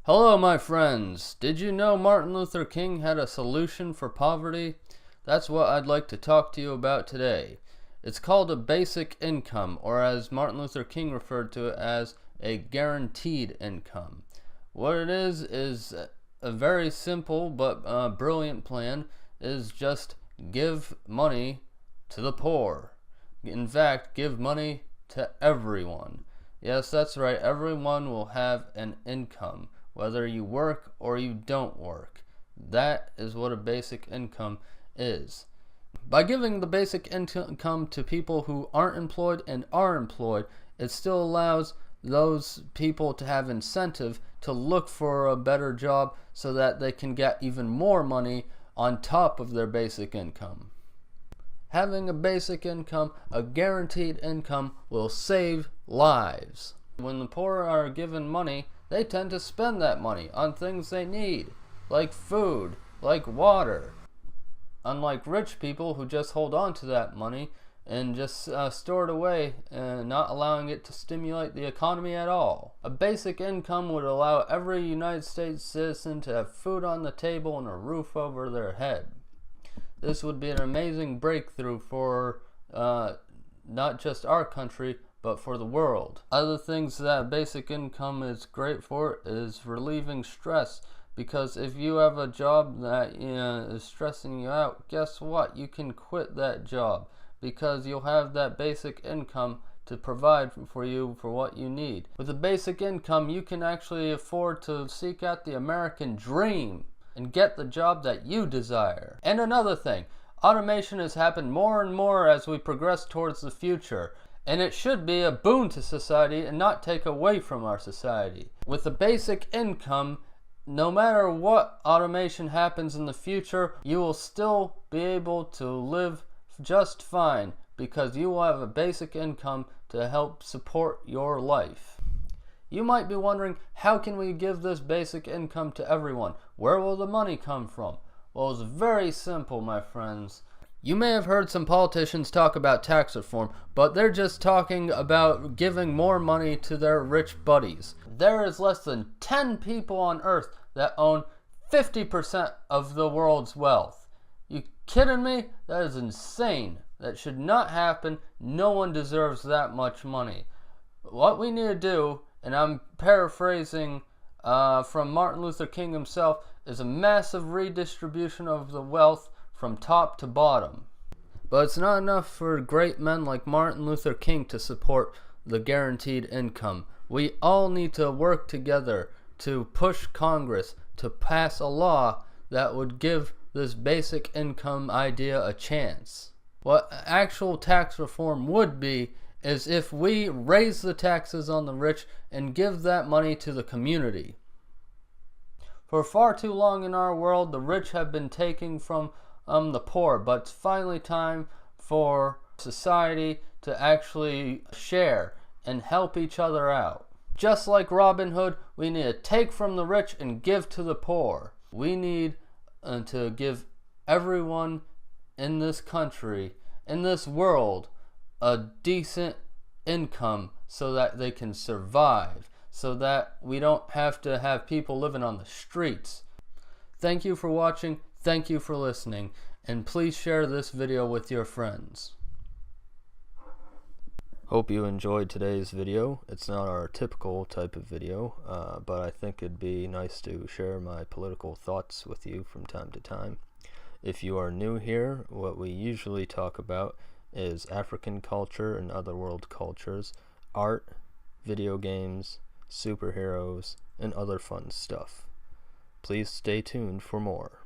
Hello, my friends. Did you know Martin Luther King had a solution for poverty? That's what I'd like to talk to you about today. It's called a basic income, or as Martin Luther King referred to it as a guaranteed income. What it is a very simple but brilliant plan, is just give money to the poor. In fact, give money to everyone. Yes, that's right, everyone will have an income, whether you work or you don't work. That is what a basic income is. By giving the basic income to people who aren't employed and are employed, it still allows those people to have incentive to look for a better job so that they can get even more money on top of their basic income. Having a basic income, a guaranteed income, will save lives. When the poor are given money, they tend to spend that money on things they need, like food, like water. Unlike rich people who just hold on to that money and just store it away, not allowing it to stimulate the economy at all. A basic income would allow every United States citizen to have food on the table and a roof over their head. This would be an amazing breakthrough for not just our country, but for the world. Other things that basic income is great for is relieving stress, because if you have a job that is stressing you out, guess what? You can quit that job because you'll have that basic income to provide for you for what you need. With a basic income, you can actually afford to seek out the American dream and get the job that you desire. And another thing, automation has happened more and more as we progress towards the future, and it should be a boon to society and not take away from our society. With a basic income, no matter what automation happens in the future, you will still be able to live just fine because you will have a basic income to help support your life. You might be wondering, how can we give this basic income to everyone? Where will the money come from? Well, it's very simple, my friends. You may have heard some politicians talk about tax reform, but they're just talking about giving more money to their rich buddies. There is less than 10 people on Earth that own 50% of the world's wealth. You kidding me? That is insane. That should not happen. No one deserves that much money. What we need to do, and I'm paraphrasing from Martin Luther King himself, is a massive redistribution of the wealth from top to bottom. But it's not enough for great men like Martin Luther King to support the guaranteed income. We all need to work together to push Congress to pass a law that would give this basic income idea a chance. What actual tax reform would be is if we raise the taxes on the rich and give that money to the community. For far too long in our world, the rich have been taking from the poor, but it's finally time for society to actually share and help each other out. Just like Robin Hood, we need to take from the rich and give to the poor. We need to give everyone in this country, in this world, a decent income so that they can survive, so that we don't have to have people living on the streets. Thank you for watching, thank you for listening, and please share this video with your friends. Hope you enjoyed today's video. It's not our typical type of video, but I think it'd be nice to share my political thoughts with you from time to time. If you are new here, what we usually talk about is African culture and other world cultures, art, video games, superheroes, and other fun stuff. Please stay tuned for more.